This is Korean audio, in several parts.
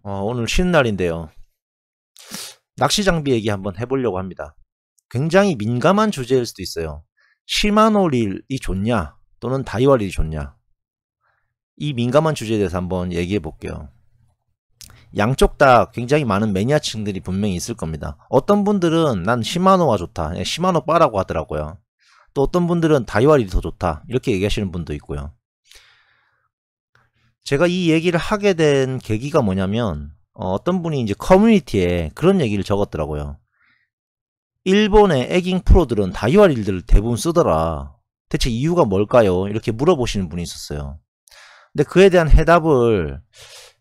오늘 쉬는 날인데요. 낚시 장비 얘기 한번 해보려고 합니다. 굉장히 민감한 주제일 수도 있어요. 시마노 릴이 좋냐 또는 다이와 릴이 좋냐, 이 민감한 주제에 대해서 한번 얘기해 볼게요. 양쪽 다 굉장히 많은 매니아층들이 분명히 있을 겁니다. 어떤 분들은 난 시마노가 좋다, 시마노 바라고 하더라고요. 또 어떤 분들은 다이와 릴이 더 좋다, 이렇게 얘기하시는 분도 있고요. 제가 이 얘기를 하게 된 계기가 뭐냐면, 어떤 분이 이제 커뮤니티에 그런 얘기를 적었더라고요. 일본의 에깅 프로들은 다이와 릴들을 대부분 쓰더라. 대체 이유가 뭘까요? 이렇게 물어보시는 분이 있었어요. 근데 그에 대한 해답을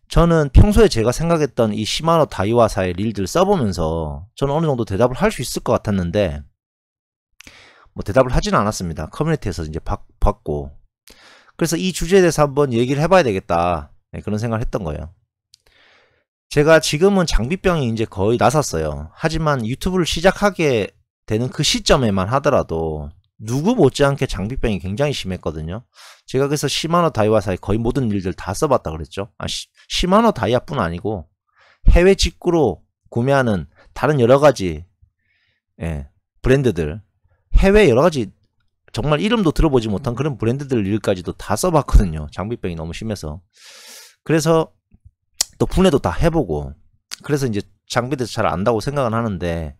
저는 평소에 제가 생각했던 이 시마노 다이와사의 릴들 써보면서 저는 어느 정도 대답을 할 수 있을 것 같았는데, 뭐 대답을 하지는 않았습니다. 커뮤니티에서 이제 받고. 그래서 이 주제에 대해서 한번 얘기를 해봐야 되겠다, 그런 생각을 했던 거예요. 제가 지금은 장비병이 이제 거의 나섰어요. 하지만 유튜브를 시작하게 되는 그 시점에만 하더라도 누구 못지않게 장비병이 굉장히 심했거든요. 제가 그래서 시마노 다이와사의 거의 모든 일들 다 써봤다 그랬죠. 시마노 다이아뿐 아니고 해외 직구로 구매하는 다른 여러가지 브랜드들, 해외 여러가지 정말 이름도 들어보지 못한 그런 브랜드들 일까지도 다 써봤거든요. 장비병이 너무 심해서. 그래서 또 분해도 다 해보고, 그래서 이제 장비에 대해서 잘 안다고 생각은 하는데,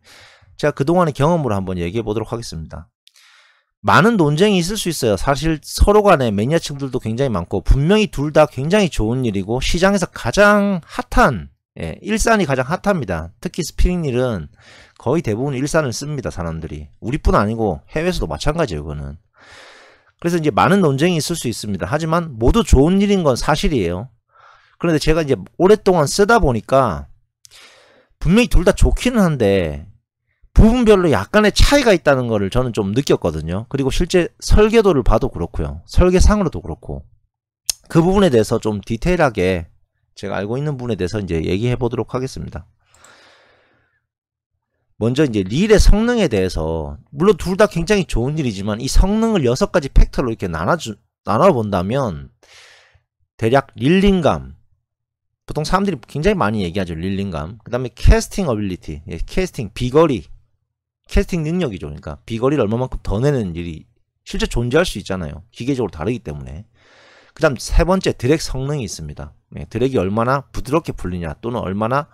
제가 그동안의 경험으로 한번 얘기해 보도록 하겠습니다. 많은 논쟁이 있을 수 있어요. 사실 서로 간에 매니아층들도 굉장히 많고, 분명히 둘 다 굉장히 좋은 일이고 시장에서 가장 핫한, 일산이 가장 핫합니다. 특히 스피닝릴은 거의 대부분 일산을 씁니다, 사람들이. 우리뿐 아니고 해외에서도 마찬가지예요, 그거는. 그래서 이제 많은 논쟁이 있을 수 있습니다. 하지만 모두 좋은 일인 건 사실이에요. 그런데 제가 이제 오랫동안 쓰다 보니까 분명히 둘 다 좋기는 한데 부분별로 약간의 차이가 있다는 거를 저는 좀 느꼈거든요. 그리고 실제 설계도를 봐도 그렇고요. 설계상으로도 그렇고. 그 부분에 대해서 좀 디테일하게 제가 알고 있는 부분에 대해서 이제 얘기해 보도록 하겠습니다. 먼저 이제 릴의 성능에 대해서, 물론 둘 다 굉장히 좋은 일이지만 이 성능을 6가지 팩터로 이렇게 나눠본다면 대략 릴링감, 보통 사람들이 굉장히 많이 얘기하죠. 릴링감. 그 다음에 캐스팅 어빌리티, 캐스팅 비거리, 캐스팅 능력이죠. 그러니까 비거리를 얼마만큼 더 내는 일이 실제 존재할 수 있잖아요. 기계적으로 다르기 때문에. 그 다음 세 번째, 드랙 성능이 있습니다. 드랙이 얼마나 부드럽게 풀리냐, 또는 얼마나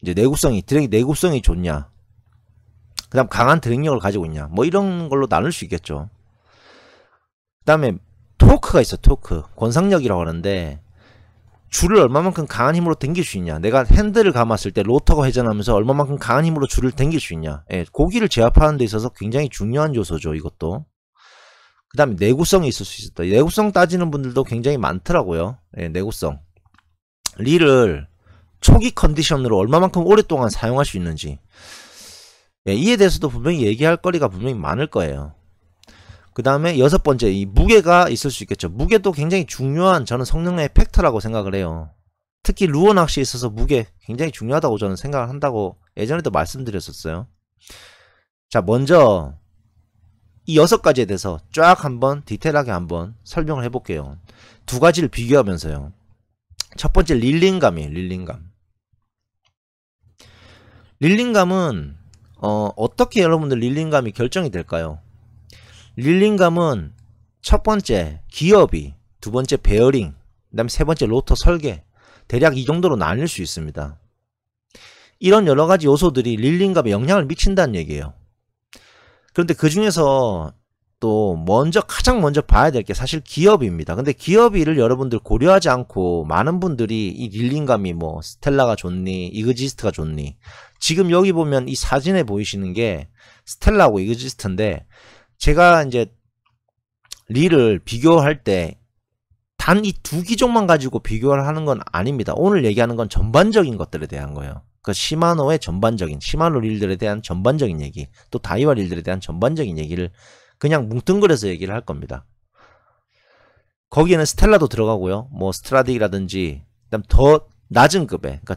이제 드랙이 내구성이 좋냐, 그 다음 강한 드랙력을 가지고 있냐, 뭐 이런 걸로 나눌 수 있겠죠. 그 다음에 토크가 있어. 토크, 권상력이라고 하는데, 줄을 얼마만큼 강한 힘으로 당길 수 있냐, 내가 핸들을 감았을 때 로터가 회전하면서 얼마만큼 강한 힘으로 줄을 당길 수 있냐, 고기를 제압하는 데 있어서 굉장히 중요한 요소죠, 이것도. 그 다음에 내구성이 있을 수 있었다. 내구성 따지는 분들도 굉장히 많더라고요. 내구성. 릴을 초기 컨디션으로 얼마만큼 오랫동안 사용할 수 있는지, 이에 대해서도 분명히 얘기할 거리가 분명히 많을 거예요. 그 다음에 6번째, 이 무게가 있을 수 있겠죠. 무게도 굉장히 중요한, 저는 성능의 팩터라고 생각을 해요. 특히 루어 낚시에 있어서 무게 굉장히 중요하다고 저는 생각을 한다고 예전에도 말씀드렸었어요. 자, 먼저 이 6가지에 대해서 쫙 한번 디테일하게 한번 설명을 해볼게요. 두 가지를 비교하면서요. 첫 번째, 릴링감이에요. 릴링감은 어떻게 여러분들 릴링감이 결정이 될까요? 릴링감은 첫 번째 기어비, 두 번째 베어링, 그 다음에 세 번째 로터 설계, 대략 이 정도로 나뉠 수 있습니다. 이런 여러가지 요소들이 릴링감에 영향을 미친다는 얘기예요. 그런데 그 중에서 또 가장 먼저 봐야 될 게 사실 기어비입니다. 근데 기어비를 여러분들 고려하지 않고 많은 분들이 이 릴링감이 뭐 스텔라가 좋니, 이그지스트가 좋니, 지금 여기 보면 이 사진에 보이시는 게 스텔라하고 이그지스트인데, 제가 이제 릴을 비교할 때 단 이 두 기종만 가지고 비교를 하는 건 아닙니다. 오늘 얘기하는 건 전반적인 것들에 대한 거예요. 그 시마노의 시마노 릴들에 대한 전반적인 얘기, 또 다이와 릴들에 대한 전반적인 얘기를 그냥 뭉뚱그려서 얘기를 할 겁니다. 거기에는 스텔라도 들어가고요. 뭐 스트라딕이라든지, 그다음 더 낮은 급의, 그러니까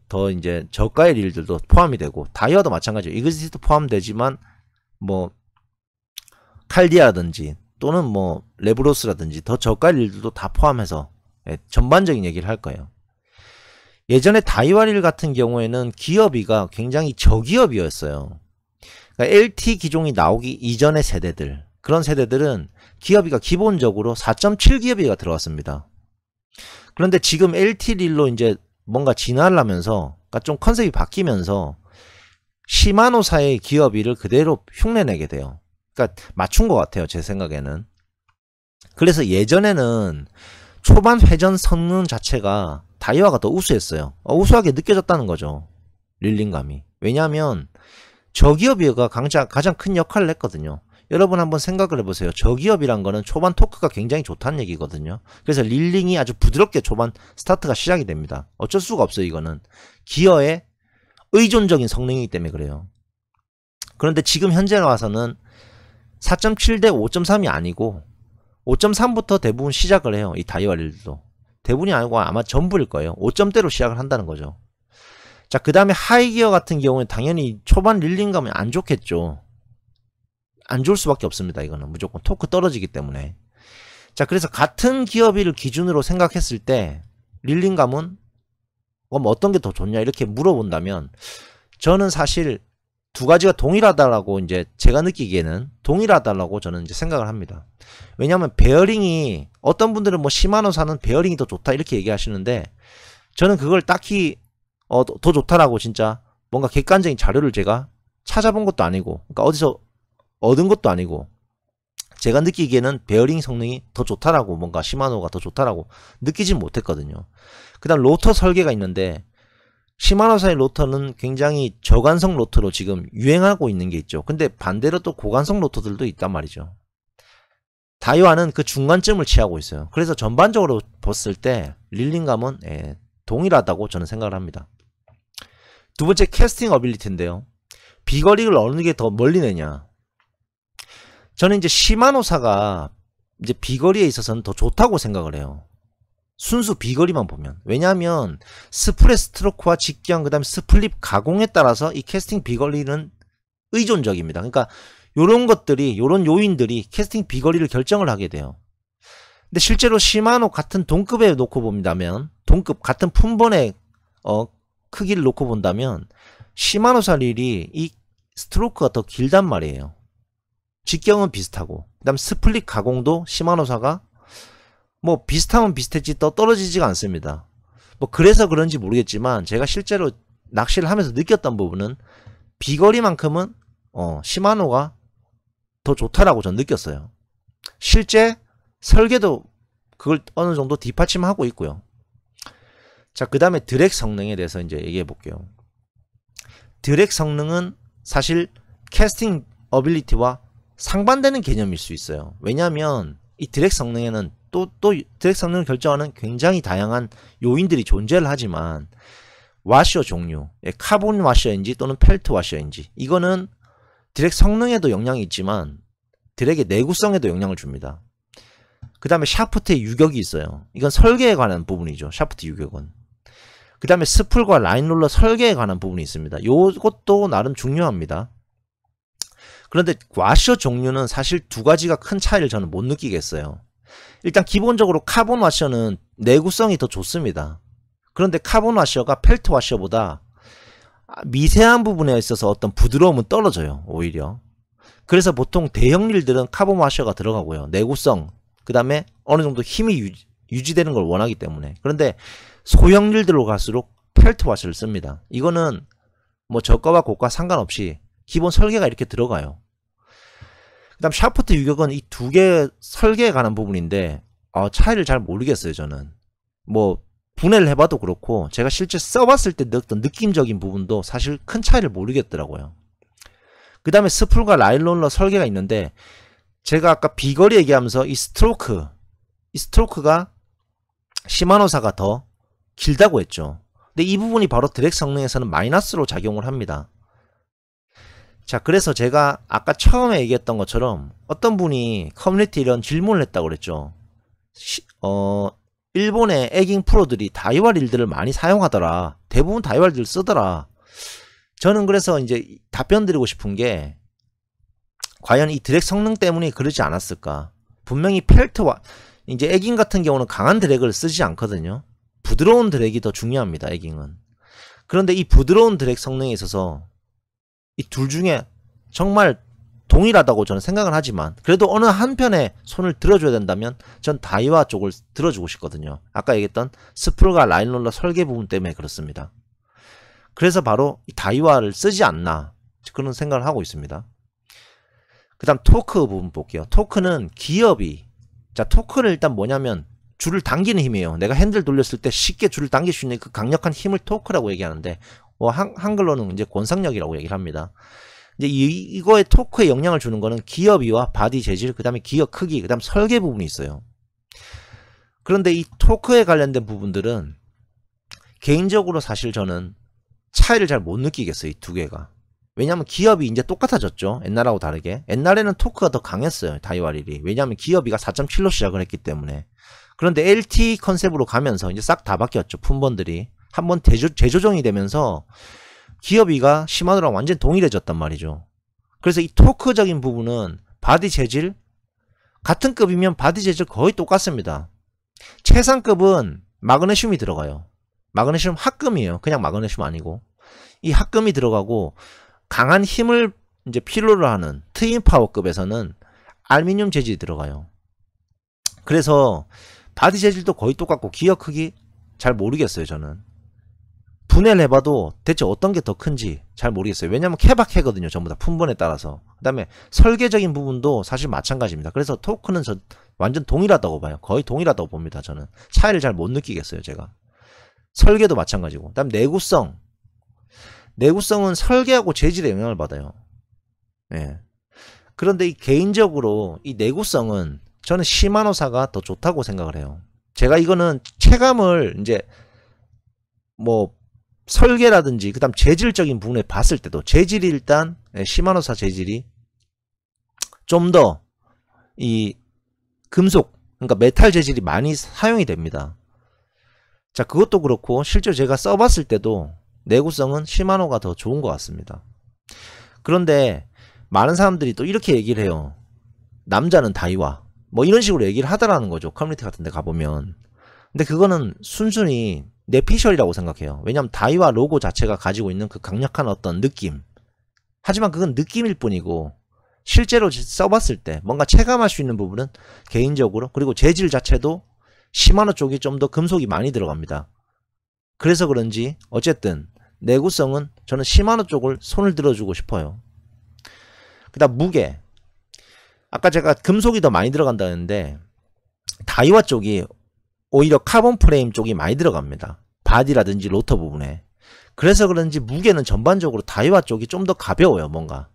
더 이제 저가의 릴들도 포함이 되고, 다이와도 마찬가지예요. 이그지스트도 포함되지만 뭐 칼디아라든지 또는 뭐 레브로스라든지 더 저가 릴들도 다 포함해서 전반적인 얘기를 할 거예요. 예전에 다이와릴 같은 경우에는 기어비가 굉장히 저기업이었어요. 그러니까 LT 기종이 나오기 이전의 세대들, 그런 세대들은 기어비가 기본적으로 4.7기어비가 들어갔습니다. 그런데 지금 LT 릴로 이제 뭔가 진화를 하면서, 그러니까 좀 컨셉이 바뀌면서 시마노사의 기어비를 그대로 흉내내게 돼요. 그러니까 맞춘 것 같아요, 제 생각에는. 그래서 예전에는 초반 회전 성능 자체가 다이와가 더 우수했어요. 우수하게 느껴졌다는 거죠, 릴링감이. 왜냐하면 저기업이가 가장 큰 역할을 했거든요. 여러분 한번 생각을 해보세요. 저기업이란 거는 초반 토크가 굉장히 좋다는 얘기거든요. 그래서 릴링이 아주 부드럽게 초반 스타트가 시작이 됩니다. 어쩔 수가 없어요. 이거는 기어의 의존적인 성능이기 때문에 그래요. 그런데 지금 현재 와서는 4.7 대 5.3이 아니고 5.3부터 대부분 시작을 해요. 이 다이와 릴도 대부분이 아니고 아마 전부일 거예요. 5점대로 시작을 한다는 거죠. 자, 그 다음에 하이기어 같은 경우는 당연히 초반 릴링감이 안 좋겠죠. 안 좋을 수밖에 없습니다. 이거는 무조건 토크 떨어지기 때문에. 자, 그래서 같은 기어비를 기준으로 생각했을 때 릴링감은 그럼 어떤 게 더 좋냐 이렇게 물어본다면 저는 사실 두 가지가 동일하다라고 이제 제가 느끼기에는 동일하다라고 저는 이제 생각을 합니다. 왜냐하면 베어링이 어떤 분들은 뭐 시마노사는 베어링이 더 좋다 이렇게 얘기하시는데 저는 그걸 딱히 더 좋다라고 진짜 뭔가 객관적인 자료를 제가 찾아본 것도 아니고, 그러니까 어디서 얻은 것도 아니고, 제가 느끼기에는 베어링 성능이 더 좋다라고, 뭔가 시마노가 더 좋다라고 느끼진 못했거든요. 그 다음 로터 설계가 있는데 시마노사의 로터는 굉장히 저관성 로터로 지금 유행하고 있는 게 있죠. 근데 반대로 또 고관성 로터들도 있단 말이죠. 다이와는 그 중간점을 취하고 있어요. 그래서 전반적으로 봤을 때 릴링감은 동일하다고 저는 생각을 합니다. 두 번째 캐스팅 어빌리티인데요. 비거리를 어느 게 더 멀리 내냐. 저는 이제 시마노사가 이제 비거리에 있어서는 더 좋다고 생각을 해요. 순수 비거리만 보면. 왜냐하면 스프레 스트로크와 직경, 그 다음에 스플립 가공에 따라서 이 캐스팅 비거리는 의존적입니다. 그러니까 요런 것들이, 요런 요인들이 캐스팅 비거리를 결정을 하게 돼요. 근데 실제로 시마노 같은 동급에 놓고 본다면, 동급 같은 품번의 크기를 놓고 본다면 시마노사 릴이 이 스트로크가 더 길단 말이에요. 직경은 비슷하고, 그 다음 스플릿 가공도 시마노사가 뭐 비슷하면 비슷했지 또 떨어지지가 않습니다. 뭐 그래서 그런지 모르겠지만 제가 실제로 낚시를 하면서 느꼈던 부분은 비거리만큼은 시마노가 더 좋다라고 전 느꼈어요. 실제 설계도 그걸 어느 정도 뒷받침하고 있고요. 자, 그 다음에 드랙 성능에 대해서 이제 얘기해 볼게요. 드랙 성능은 사실 캐스팅 어빌리티와 상반되는 개념일 수 있어요. 왜냐하면 이 드랙 성능에는 또 드랙 성능을 결정하는 굉장히 다양한 요인들이 존재를 하지만 와셔 종류, 카본 와셔인지 또는 펠트 와셔인지, 이거는 드랙 성능에도 영향이 있지만 드랙의 내구성에도 영향을 줍니다. 그 다음에 샤프트의 유격이 있어요. 이건 설계에 관한 부분이죠. 샤프트 유격은. 그 다음에 스풀과 라인롤러 설계에 관한 부분이 있습니다. 요것도 나름 중요합니다. 그런데 와셔 종류는 사실 두 가지가 큰 차이를 저는 못 느끼겠어요. 일단 기본적으로 카본 와셔는 내구성이 더 좋습니다. 그런데 카본 와셔가 펠트 와셔보다 미세한 부분에 있어서 어떤 부드러움은 떨어져요. 오히려. 그래서 보통 대형 릴들은 카본 와셔가 들어가고요. 내구성, 그 다음에 어느 정도 힘이 유지되는 걸 원하기 때문에. 그런데 소형 릴들로 갈수록 펠트 와셔를 씁니다. 이거는 뭐 저가와 고가 상관없이 기본 설계가 이렇게 들어가요. 그 다음 샤프트 유격은 이 두 개 설계에 관한 부분인데 차이를 잘 모르겠어요. 저는 뭐 분해를 해봐도 그렇고 제가 실제 써봤을 때 어떤 느낌적인 부분도 사실 큰 차이를 모르겠더라고요. 그 다음에 스풀과 라인롤러 설계가 있는데 제가 아까 비거리 얘기하면서 이 스트로크가 시마노사가 더 길다고 했죠. 근데 이 부분이 바로 드랙 성능에서는 마이너스로 작용을 합니다. 자, 그래서 제가 아까 처음에 얘기했던 것처럼 어떤 분이 커뮤니티 이런 질문을 했다고 그랬죠. 일본의 에깅 프로들이 다이와 릴들을 많이 사용하더라. 대부분 다이와 릴들 쓰더라. 저는 그래서 이제 답변 드리고 싶은 게 과연 이 드랙 성능 때문에 그러지 않았을까. 분명히 펠트와 이제 에깅 같은 경우는 강한 드랙을 쓰지 않거든요. 부드러운 드랙이 더 중요합니다. 에깅은. 그런데 이 부드러운 드랙 성능에 있어서 이 둘 중에 정말 동일하다고 저는 생각을 하지만 그래도 어느 한편에 손을 들어줘야 된다면 전 다이와 쪽을 들어주고 싶거든요. 아까 얘기했던 스풀과 라인롤러 설계 부분 때문에 그렇습니다. 그래서 바로 이 다이와를 쓰지 않나 그런 생각을 하고 있습니다. 그 다음 토크 부분 볼게요. 토크는 기업이, 자 토크는 일단 뭐냐면 줄을 당기는 힘이에요. 내가 핸들 돌렸을 때 쉽게 줄을 당길 수 있는 그 강력한 힘을 토크라고 얘기하는데 한글로는 이제 권상력이라고 얘기를 합니다. 이제 이거에 토크에 영향을 주는 거는 기어비와 바디 재질, 그 다음에 기어 크기, 그 다음 설계 부분이 있어요. 그런데 이 토크에 관련된 부분들은 개인적으로 사실 저는 차이를 잘 못 느끼겠어요. 이 두 개가. 왜냐하면 기업이 이제 똑같아졌죠. 옛날하고 다르게. 옛날에는 토크가 더 강했어요. 다이와 릴이. 왜냐하면 기업이가 4.7로 시작을 했기 때문에. 그런데 LT 컨셉으로 가면서 이제 싹 다 바뀌었죠. 품번들이. 한번 재조정이 되면서 기업이가 시마노랑 완전 동일해졌단 말이죠. 그래서 이 토크적인 부분은 바디 재질, 같은 급이면 바디 재질 거의 똑같습니다. 최상급은 마그네슘이 들어가요. 마그네슘 합금이에요. 그냥 마그네슘 아니고. 이 합금이 들어가고 강한 힘을 이제 필요로 하는 트윈 파워급에서는 알루미늄 재질이 들어가요. 그래서 바디 재질도 거의 똑같고 기어 크기 잘 모르겠어요. 저는 분해를 해봐도 대체 어떤 게 더 큰지 잘 모르겠어요. 왜냐면 케바케거든요. 전부 다 품번에 따라서. 그 다음에 설계적인 부분도 사실 마찬가지입니다. 그래서 토크는 저 완전 동일하다고 봐요. 거의 동일하다고 봅니다. 저는 차이를 잘 못 느끼겠어요. 제가 설계도 마찬가지고. 그 다음 내구성은 설계하고 재질에 영향을 받아요. 예. 그런데 개인적으로 이 내구성은 저는 시마노사가 더 좋다고 생각을 해요. 제가 이거는 체감을 이제 뭐 설계라든지 그 다음 재질적인 부분에 봤을 때도 재질이 일단 시마노사 재질이 좀 더 이 금속 그러니까 메탈 재질이 많이 사용이 됩니다. 자 그것도 그렇고 실제로 제가 써봤을 때도 내구성은 시마노가 더 좋은 것 같습니다. 그런데 많은 사람들이 또 이렇게 얘기를 해요. 남자는 다이와 뭐 이런 식으로 얘기를 하더라는 거죠. 커뮤니티 같은 데 가보면. 근데 그거는 순순히 내피셜이라고 생각해요. 왜냐하면 다이와 로고 자체가 가지고 있는 그 강력한 어떤 느낌. 하지만 그건 느낌일 뿐이고 실제로 써봤을 때 뭔가 체감할 수 있는 부분은 개인적으로 그리고 재질 자체도 시마노 쪽이 좀 더 금속이 많이 들어갑니다. 그래서 그런지 어쨌든 내구성은 저는 시마노 쪽을 손을 들어주고 싶어요. 그 다음 무게. 아까 제가 금속이 더 많이 들어간다 했는데 다이와 쪽이 오히려 카본 프레임 쪽이 많이 들어갑니다. 바디라든지 로터 부분에. 그래서 그런지 무게는 전반적으로 다이와 쪽이 좀 더 가벼워요. 뭔가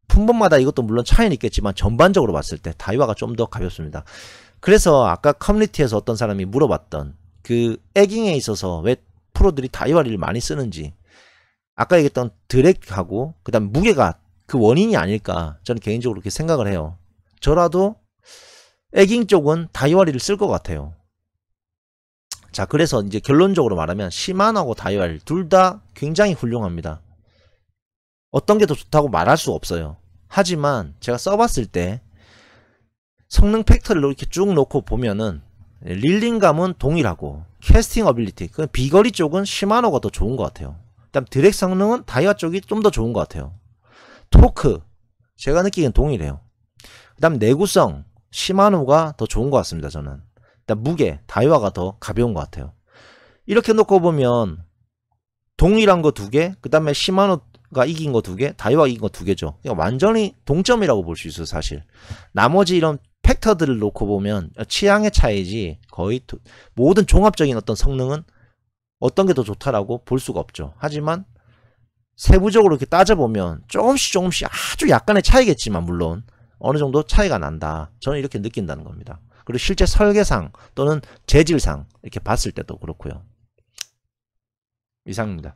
품번마다 이것도 물론 차이는 있겠지만 전반적으로 봤을 때 다이와가 좀 더 가볍습니다. 그래서 아까 커뮤니티에서 어떤 사람이 물어봤던 그 에깅에 있어서 왜 프로들이 다이와를 많이 쓰는지 아까 얘기했던 드랙하고 그 다음 무게가 그 원인이 아닐까 저는 개인적으로 그렇게 생각을 해요. 저라도 에깅 쪽은 다이와리를 쓸 것 같아요. 자 그래서 이제 결론적으로 말하면 시마노하고 다이와리 둘 다 굉장히 훌륭합니다. 어떤 게 더 좋다고 말할 수 없어요. 하지만 제가 써봤을 때 성능 팩터를 이렇게 쭉 놓고 보면은 릴링감은 동일하고 캐스팅 어빌리티 그 비거리 쪽은 시마노가 더 좋은 것 같아요. 그다음 드랙 성능은 다이와 쪽이 좀 더 좋은 것 같아요. 토크 제가 느끼기엔 동일해요. 그 다음 내구성 시마노가 더 좋은 것 같습니다. 저는 일단 무게 다이와가 더 가벼운 것 같아요. 이렇게 놓고 보면 동일한 거 2개 그 다음에 시마노가 이긴 거 2개 다이와가 이긴 거 2개죠. 그러니까 완전히 동점이라고 볼 수 있어요. 사실 나머지 이런 팩터들을 놓고 보면 취향의 차이지 거의 모든 종합적인 어떤 성능은 어떤 게 더 좋다라고 볼 수가 없죠. 하지만 세부적으로 이렇게 따져보면 조금씩 아주 약간의 차이겠지만 물론 어느 정도 차이가 난다. 저는 이렇게 느낀다는 겁니다. 그리고 실제 설계상 또는 재질상 이렇게 봤을 때도 그렇고요. 이상입니다.